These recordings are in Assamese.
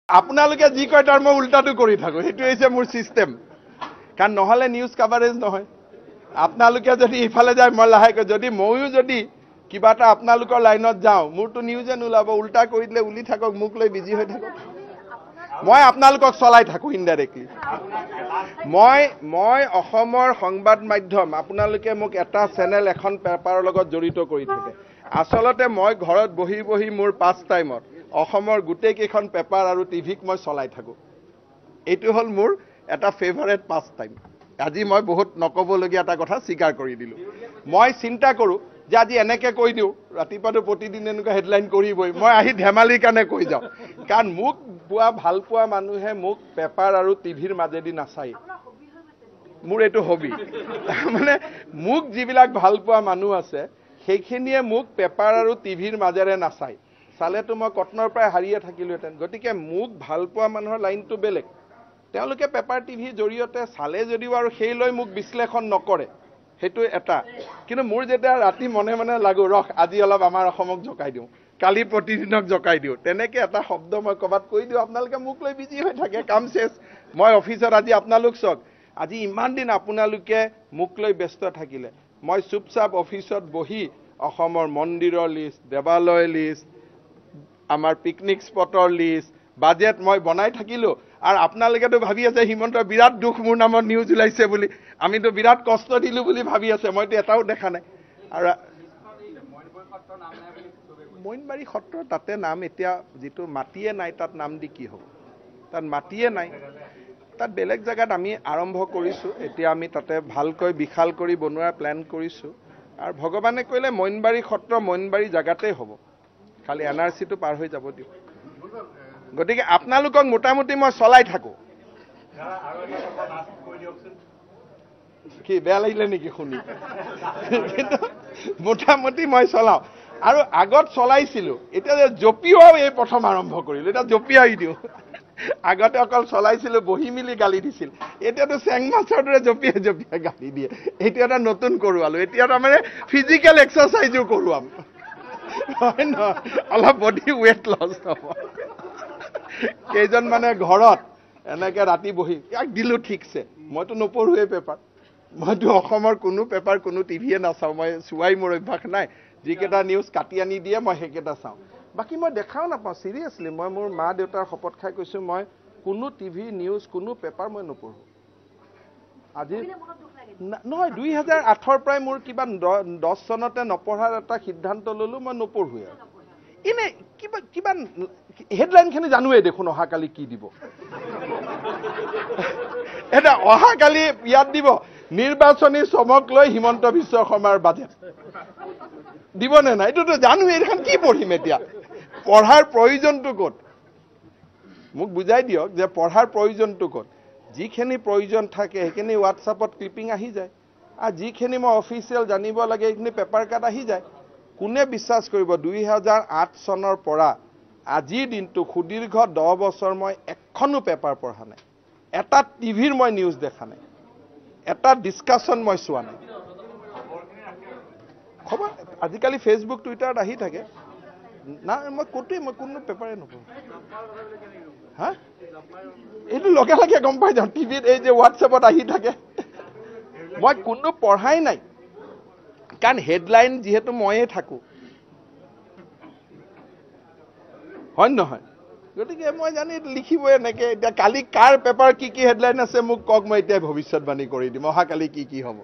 আপোনালোকে যি কয় তাৰ মই উল্টাটো কৰি থাকো সেইটো হৈছে মোৰ সিস্টেম কাৰণ নহলে নিউজ কভাৰেজ নহয় আপোনালোকে যদি ইফালে যায় মই লাহেকৈ যদি মইও যদি কিবা এটা আপোনালোকৰ লাইনত যাওঁ মোৰটো নিউজে নোলাব উল্টা কৰি দিলে উলি থাকক মোক লৈ বিজি হৈ থাকক মই আপোনালোকক চলাই থাকো ইনডাইৰেক্টলি মই অসমৰ সংবাদ মাধ্যম আপোনালোকে মোক এটা চেনেল এখন পেপাৰৰ লগত জড়িত কৰি থাকে আসলতে মই ঘৰত বহি বহি মোৰ পাস টাইমত অসমৰ গুটেই কেইখন পেপাৰ আৰু টিভিক মই চলাই থাকো এইটো হল মোৰ এটা ফেভাৰিট পাস টাইম আজি মই বহুত নকবলগীয়া এটা কথা স্বীকাৰ কৰি দিলো মই চিন্তা কৰো যে আজি এনেকে কৈ দিও ৰাতিপুৱাটো প্ৰতিদিন এনেকুৱা হেডলাইন কৰিবই মই আহি ধেমালিৰ কাৰণে কৈ যাও কাৰণ মোক ভাল পোৱা মানুহে মোক পেপাৰ আৰু টিভিৰ মাজেদি নাচাই মোৰ এটো হবি মানে মোক যিবিলাক ভাল পোৱা মানুহ আছে সেইখিনিয়ে মোক পেপাৰ আৰু টিভিৰ মাজেৰে নাচাই চালেতো মই কটনৰ পৰা হাৰিয়ে থাকিলোহেঁতেন গতিকে মোক ভাল পোৱা মানুহৰ লাইনটো বেলেগ তেওঁলোকে পেপাৰ টিভি জৰিয়তে চালে যদিও আৰু সেই লৈ মোক বিশ্লেষণ নকৰে সেইটো এটা কিন্তু মোৰ যেতিয়া ৰাতি মনে মনে লাগো ৰখ আজি অলপ আমাৰ অসমক জকাই দিওঁ কালি প্ৰতিদিনক জকাই দিওঁ তেনেকে এটা শব্দ মই কবাত কৈ দিওঁ আপোনালোকে মোক লৈ বিজি হৈ থাকে কাম শেষ মই অফিচত আজি আপোনালোক চক আজি ইমান দিন আপোনালোকে মোক লৈ ব্যস্ত থাকিলে মই চুপচাপ অফিচত বহি অসমৰ মন্দিৰৰ লিষ্ট দেৱালয় লিষ্ট আমাৰ পিকনিক স্পটৰ লিষ্ট বাজেট মই বনাই থাকিলো আৰ আপোনালোকেতো ভাবি আছে হিমন্ত বিৰাট দুখ মোৰ নামত নিউজ উলাইছে বুলি আমিতো বিৰাট কষ্ট দিলু বুলি ভাবি আছে মইতো এটাও দেখা নাই আৰু মইনবাৰী সত্ৰ তাতে নাম এতিয়া যেটো মাটিয়ে নাই তাত নাম দি কি হ'ব তাত মাটিয়ে নাই তাত বেলেগ জায়গাত আমি আৰম্ভ কৰিছো এতিয়া আমি তাতে ভালকৈ বিশাল কৰি বনোৱাৰ প্ল্যান কৰিছো আৰু ভগৱানে কইলে মইনবাৰী সত্ৰ মইনবাৰী জায়গাতে হ'ব খালি এনআৰসি টো পাৰ হৈ যাব দিও গতিকে আপোনালোকক মোটামুটি মই চলাই থাকো কি বেয়া লাগিলে নেকি শুনি কিন্তু মোটামুটি মই চলাও আৰু আগত চলাইছিলো এতিয়া জপিও এই প্ৰথম আৰম্ভ কৰিলো এটা জপিয়াই দিও আগতে অকল চলাইছিলো বহি মিলি গালি দিছিল এতিয়াতো চেংমাছৰ দৰে জপিয়া গালি দিয়ে এতিয়া এটা নতুন কৰোৱালো এতিয়া মানে ফিজিক্যাল এক্সাৰসাইজও কৰোৱাম হয় ন অলপ বডি ওয়েট লস হ'ব কেইজন মানে ঘৰত এনেকে ৰাতি বহি ইয়াক দিলো ঠিকছে মইতো নপঢ়ুৱে পেপাৰ মইতো অসমৰ কোনো পেপাৰ কোনো টিভিয়ে নাচাও মই সুৱাই মোৰ অভ্যাস নাই যিকেটা নিউজ কাটি আনি দিয়ে মই হেকেটা চাও বাকি মই দেখাও নাপাওঁ সিৰিয়াসলি মই মোৰ মা দেউতাৰ শপত খাই কৈছো মই কোনো টিভি নিউজ কোনো পেপাৰ মই নপঢ়ো আজি নহয় 2008 পৰাই মোৰ কিবা 10 চনতে নপঢ়াৰ এটা সিদ্ধান্ত ললো মই নপঢ়ুৱে ইনে কিবা হেডলাইন খিনি জানুৱে দেখুন অহা কালি কি দিব এটা অহা কালি ইয়াত দিব নিৰ্বাচনী চমক লৈ হিমন্ত বিশ্ব শৰ্মাৰ বাজেট দিবনে নাই এটো তো জানুৱে এখন কি পঢ়িম এতিয়া পঢ়াৰ প্ৰয়োজনটো ক'ত মোক বুজাই দিয়ক যে পঢ়াৰ প্ৰয়োজনটো ক'ত যিখিনি প্ৰয়োজন থাকে সেইখিনি হোৱাটছআপত ক্লিপিং আহি যায় আৰু যিখিনি মই অফিচিয়েল জানিব লাগে এইখিনি পেপাৰ কাট আহি যায় কোনে বিশ্বাস কৰিব 2008 চনৰ পৰা আজিৰ দিনটো সুদীৰ্ঘ 10 বছৰ মই এখনো পেপাৰ পঢ়া নাই এটা টিভিৰ মই নিউজ দেখা নাই এটা ডিসকাশন মই চোৱা নাই খবৰ আজিকালি ফেসবুক টুইটাৰত আহি থাকে না মই কোনো পেপাৰে নপঢ়ো হা এইটো লগে লগে গম পাই যাওঁ টিভিত এই যে হোৱাটছআপত আহি থাকে মই কোনো পঢ়াই নাই কাৰণ হেডলাইন যেহেতু ময়ে থাকো হয় নহয় গতিকে মই জানি লিখিবই এনেকে এতিয়া কালি কাৰ পেপাৰ কি হেডলাইন আছে মোক কক মই এতিয়া ভৱিষ্যতবাণী কৰি দিম অহা কালি কি হ'ব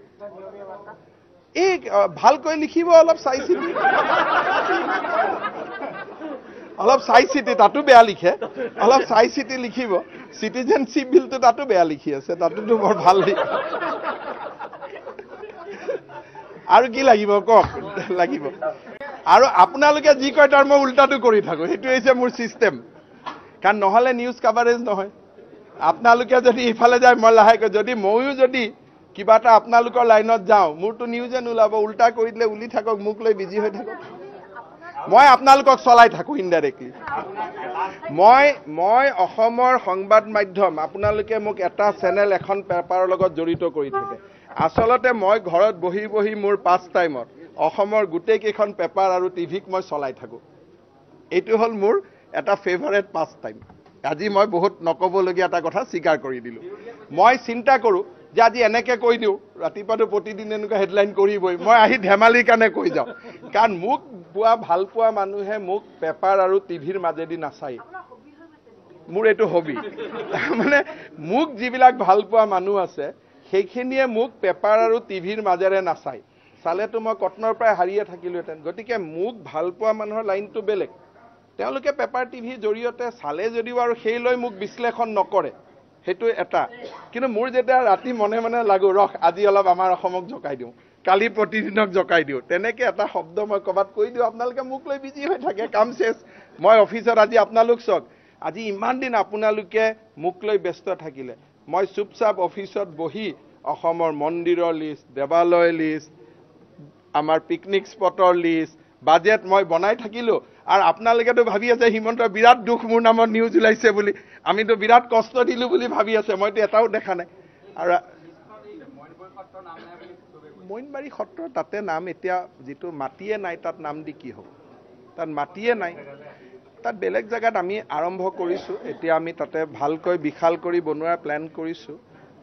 এই ভালকৈ লিখিব অলপ চাই চিটি তাতো বেয়া লিখে অলপ চাই চিটি লিখিব সিটিজেনশিপ বিলটো তাতো বেয়া লিখি আছে তাতো বৰ ভাল লিখে আৰু কি লাগিব কক লাগিব আৰু আপোনালোকে যি কয় তাৰ মই উল্টাটো কৰি থাকো সেইটো হৈছে মোৰ সিস্টেম কাৰণ নহলে নিউজ কভাৰেজ নহয় আপোনালোকে যদি ইফালে যায় মই লাহেকৈ যদি মইও যদি কিবা এটা আপোনালোকৰ লাইনত যাওঁ মোৰটো নিউজে নোলাব উল্টা কৰি দিলে উলি থাকক মোক লৈ বিজি হৈ থাকক মই আপোনালোকক চলাই থাকো ইনডাইৰেক্টলি মই অসমৰ সংবাদ মাধ্যম আপোনালোকে মোক এটা চেনেল এখন পেপাৰৰ লগত জড়িত কৰি থাকে আসলতে মই ঘৰত বহি বহি মোৰ পাস টাইমত অসমৰ গুটেই কেইখন পেপাৰ আৰু টিভিক মই চলাই থাকো এইটো হল মোৰ এটা ফেভাৰিট পাস টাইম আজি মই বহুত নকবলগীয়া এটা কথা স্বীকাৰ কৰি দিলোঁ মই চিন্তা কৰোঁ যে আজি এনেকৈ কৈ দিওঁ ৰাতিপুৱাটো প্ৰতিদিন এনেকুৱা হেডলাইন কৰিবই মই আহি ধেমালিৰ কাৰণে কৈ যাওঁ কাৰণ মোক ভাল পোৱা মানুহে মোক পেপাৰ আৰু টিভিৰ মাজেদি নাচায় মোৰ এইটো হবি মানে মোক যিবিলাক ভাল পোৱা মানুহ আছে সেইখিনিয়ে মোক পেপাৰ আৰু টিভিৰ মাজেৰে নাচায় চালেতো মই কটনৰ পৰাই হাৰিয়ে থাকিলোহেঁতেন গতিকে মোক ভাল পোৱা মানুহৰ লাইনটো বেলেগ তেওঁলোকে পেপাৰ টিভিৰ জৰিয়তে চালে যদিও আৰু সেই লৈ মোক বিশ্লেষণ নকৰে সেইটো এটা কিন্তু মোৰ যেতিয়া ৰাতি মনে মনে লাগো ৰখ আজি অলপ আমাৰ অসমক জকাই দিওঁ কালি প্ৰতিদিনক জকাই দিওঁ তেনেকৈ এটা শব্দ মই ক'ৰবাত কৈ দিওঁ আপোনালোকে মোক লৈ বিজি হৈ থাকে কাম শেষ মই অফিচত আজি আপোনালোক চাওক আজি ইমান দিন আপোনালোকে মোক লৈ ব্যস্ত থাকিলে মই চুপচাপ অফিচত বহি অসমৰ মন্দিৰৰ লিষ্ট দেৱালয় লিষ্ট আমাৰ পিকনিক স্পটৰ লিষ্ট বাজেট মই বনাই থাকিলোঁ আৰু আপোনালোকেতো ভাবি আছে হিমন্তৰ বিৰাট দুখ মোৰ নামত নিউজ ওলাইছে বুলি আমিতো বিৰাট কষ্ট দিলোঁ বুলি ভাবি আছে মইতো এটাও দেখা নাই আৰু মইনবাৰী সত্ৰ তাতে নাম এতিয়া যিটো মাটিয়ে নাই তাত নাম দি কি হ'ব তাত মাটিয়ে নাই তাত বেলেগ জেগাত আমি আৰম্ভ কৰিছোঁ এতিয়া আমি তাতে ভালকৈ বিশাল কৰি বনোৱাৰ প্লেন কৰিছোঁ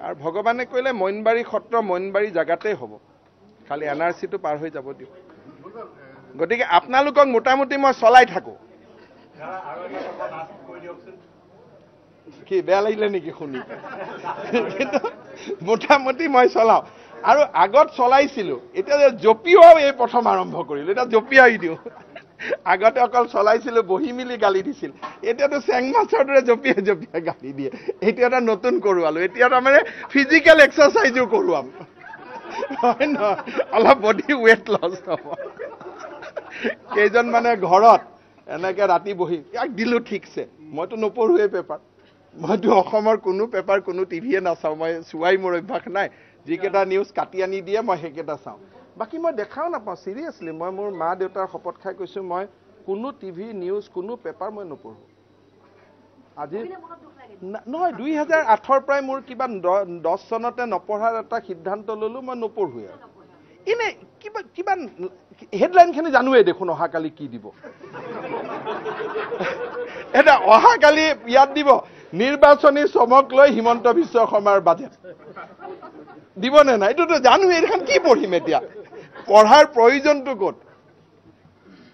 আৰু ভগৱানে কৈলে মইনবাৰী সত্ৰ মইনবাৰী জেগাতেই হ'ব খালি এনআৰচিটো পাৰ হৈ যাব দিওঁ গতিকে আপোনালোকক মোটামুটি মই চলাই থাকোঁ কি বেয়া লাগিলে নেকি শুনি কিন্তু মোটামুটি মই চলাওঁ আৰু আগত চলাইছিলোঁ এতিয়া যে জঁপিওৱাও এই প্ৰথম আৰম্ভ কৰিলোঁ এতিয়া জঁপিয়াই দিওঁ আগতে অকল চলাইছিলোঁ বহি মিলি গালি দিছিল এতিয়াতো চেং মাছৰ দৰে জঁপিয়াই জঁপিয়াই গালি দিয়ে এইটো এটা নতুন কৰোৱালোঁ এতিয়া তাৰমানে ফিজিকেল এক্সাৰচাইজো কৰোৱাম হয় নহয় অলপ বডি ৱেইট লছ হ'ব কেইজন মানে ঘৰত এনেকৈ ৰাতি বহি ইয়াক দিলোঁ ঠিকছে মইতো নপঢ়োৱেই পেপাৰ মইতো অসমৰ কোনো পেপাৰ কোনো টিভিয়ে নাচাওঁ মই চোৱাই মোৰ অভ্যাস নাই যিকেইটা নিউজ কাটি আনি দিয়ে মই সেইকেইটা চাওঁ বাকী মই দেখাও নাপাওঁ চিৰিয়াছলি মই মোৰ মা দেউতাৰ শপত খাই কৈছোঁ মই কোনো টিভি নিউজ কোনো পেপাৰ মই নপঢ়োঁ আজি নহয় 2008ৰ পৰাই মোৰ কিবা 10 চনতে নপঢ়াৰ এটা সিদ্ধান্ত ল'লোঁ মই নপঢ়োৱে এনে কিবা কিবা হেডলাইনখিনি জানোৱেই দেখোন অহাকালি কি দিব এটা অহাকালি ইয়াত দিব নিৰ্বাচনী চমক লৈ হিমন্ত বিশ্ব শৰ্মাৰ বাজেট দিবনে নাই এইটোতো জানোৱেই এইখন কি পঢ়িম এতিয়া পঢ়াৰ প্ৰয়োজনটো ক'ত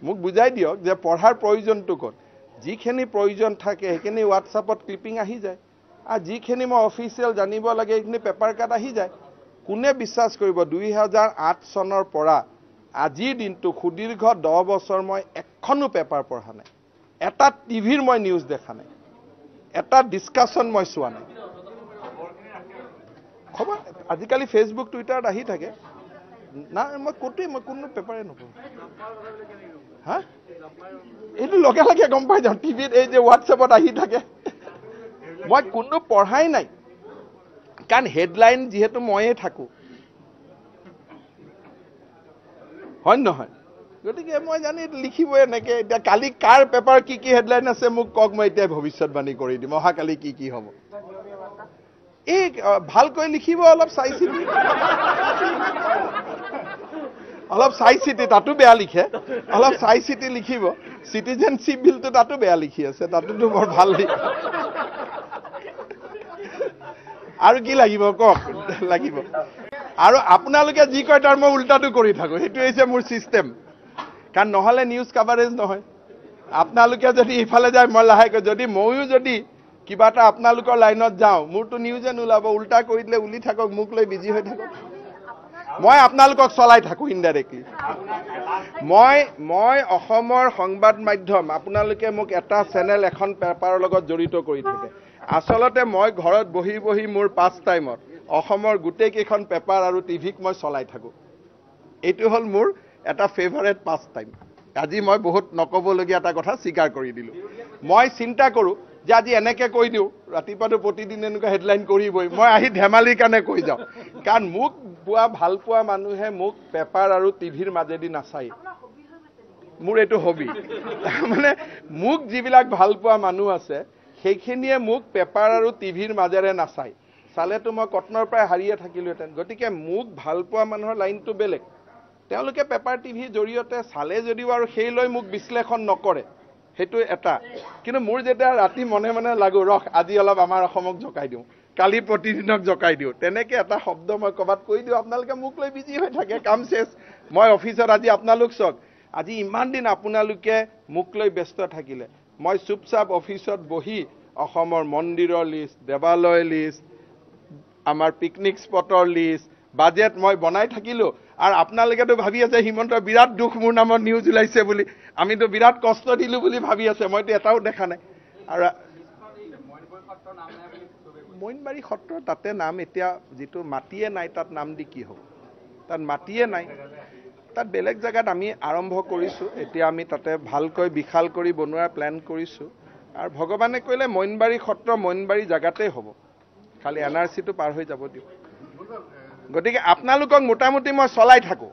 মোক বুজাই দিয়ক যে পঢ়াৰ প্ৰয়োজনটো ক'ত যিখিনি প্ৰয়োজন থাকে সেইখিনি হোৱাটছআপত ক্লিপিং আহি যায় আৰু যিখিনি মই অফিচিয়েল জানিব লাগে সেইখিনি পেপাৰ কাট আহি যায় কোনে বিশ্বাস কৰিব 2008 চনৰ পৰা আজিৰ দিনটো সুদীৰ্ঘ 10 বছৰ মই এখনো পেপাৰ পঢ়া নাই এটা টিভিৰ মই নিউজ দেখা নাই এটা ডিছকাশ্যন মই চোৱা নাই খবৰ আজিকালি ফেচবুক টুইটাৰত আহি থাকে না মই ক'তোৱেই মই কোনো পেপাৰে নপঢ়োঁ হা এইটো লগে লগে গম পাই যাওঁ টিভিত এই যে হোৱাটছএপত আহি থাকে মই কোনো পঢ়াই নাই কাৰণ হেডলাইন যিহেতু ময়ে থাকোঁ হয় নহয় গতিকে মই জানি লিখিবই এনেকৈ এতিয়া কালি কাৰ পেপাৰ কি কি হেডলাইন আছে মোক কওক মই এতিয়া ভৱিষ্যতবাণী কৰি দিম অহাকালি কি কি হ'ব এই ভালকৈ লিখিব অলপ চাই চিতি তাতো বেয়া লিখে অলপ চাই চিতি লিখিব চিটিজেনশ্বিপ বিলটো তাতো বেয়া লিখি আছে তাতোতো বৰ ভাল লিখে আৰু কি লাগিব কওক লাগিব আৰু আপোনালোকে যি কয় তাৰ মই উল্টাটো কৰি থাকোঁ সেইটো হৈছে মোৰ চিষ্টেম কাৰণ নহ'লে নিউজ কাভাৰেজ নহয় আপোনালোকে যদি ইফালে যায় মই লাহেকৈ যদি ময়ো যদি কিবা এটা আপোনালোকৰ লাইনত যাওঁ মোৰতো নিউজে নোলাব উল্টা কৰি দিলে উলি থাকক মোক লৈ বিজি হৈ থাকক মই আপোনালোকক চলাই থাকোঁ ইনডাইৰেক্টলি মই অসমৰ সংবাদ মাধ্যম আপোনালোকে মোক এটা চেনেল এখন পেপাৰৰ লগত জড়িত কৰি থাকে আচলতে মই ঘৰত বহি বহি মোৰ পাছ টাইমত অসমৰ গোটেই কেইখন পেপাৰ আৰু টিভিক মই চলাই থাকোঁ এইটো হ'ল মোৰ এটা ফেভাৰেট পাছ টাইম আজি মই বহুত নকবলগীয়া এটা কথা স্বীকাৰ কৰি দিলোঁ মই চিন্তা কৰোঁ যে আজি এনেকৈ কৈ দিওঁ ৰাতিপুৱাটো প্ৰতিদিন এনেকুৱা হেডলাইন কৰিবই মই আহি ধেমালিৰ কাৰণে কৈ যাওঁ কাৰণ মোক ভাল পোৱা মানুহে মোক পেপাৰ আৰু টিভিৰ মাজেদি নাচায় মোৰ এইটো হবি মানে মোক যিবিলাক ভাল পোৱা মানুহ আছে সেইখিনিয়ে মোক পেপাৰ আৰু টিভিৰ মাজেৰে নাচায় চালেতো মই কটনৰ পৰাই হাৰিয়ে থাকিলোহেঁতেন গতিকে মোক ভাল পোৱা মানুহৰ লাইনটো বেলেগ তেওঁলোকে পেপাৰ টিভিৰ জৰিয়তে চালে যদিও আৰু সেই লৈ মোক বিশ্লেষণ নকৰে সেইটো এটা কিন্তু মোৰ যেতিয়া ৰাতি মনে মনে লাগো ৰখ আজি অলপ আমাৰ অসমক জকাই দিওঁ কালি প্ৰতিদিনক জকাই দিওঁ তেনেকে এটা শব্দ মই ক'বাত কৈ দিওঁ আপোনালোকে মোক লৈ বিজি হৈ থাকে কাম শেষ মই অফিচত আজি আপোনালোক চাওক আজি ইমান দিন আপোনালোকে মোক লৈ ব্যস্ত থাকিলে মই চুপচাপ অফিচত বহি অসমৰ মন্দিৰৰ লিষ্ট দেৱালয় লিষ্ট আমাৰ পিকনিক স্পটৰ লিষ্ট বাজেট মই বনাই থাকিলো আৰু আপোনালোকেতো ভাবি আছে হিমন্ত বিৰাট দুখ মোৰ নামত নিউজ ওলাইছে বুলি আমিতো বিৰাট কষ্ট দিলো বুলি ভাবি আছে মইতো এটাও দেখা নাই আৰু মইনবাৰী সত্ৰ তাতে নাম এতিয়া যেটো মাটিয়ে নাই তাত নাম দি কি হ'ব তাত মাটিয়ে নাই তাত বেলেগ জায়গাত আমি আৰম্ভ কৰিছো এতিয়া আমি তাতে ভালকৈ বিশাল কৰি বনোৱাৰ প্ল্যান কৰিছো আৰু ভগৱানে কইলে মইনবাৰী সত্ৰ মইনবাৰী জায়গাতে হ'ব খালি এনআৰসি টো পাৰ হৈ যাব দিও গতিকে আপোনালোকক মোটামুটি মই চলাই থাকো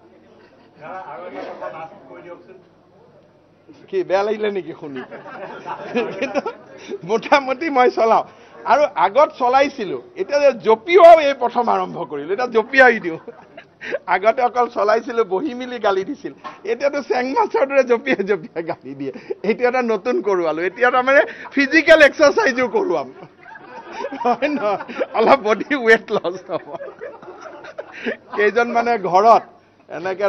কি বেয়া লাগিলে নেকি শুনি মোটামুটি মই চলাও আৰু আগত চলাইছিলো এতিয়া জপিও এই প্ৰথম আৰম্ভ কৰিলো এটা জপিয়াই দিও আগতে অকল চলাইছিলো বহি মিলি গালি দিছিল এতিয়াতো চেংমাছৰ দৰে জপিয়াই জপিয়াই গালি দিয়ে এতিয়া এটা নতুন কৰোৱালো এতিয়া তাৰমানে ফিজিক্যাল এক্সাৰসাইজও কৰোৱাম হয় ন অলপ বডি ওয়েট লছ হ'ব কেইজন মানে ঘৰত এনেকে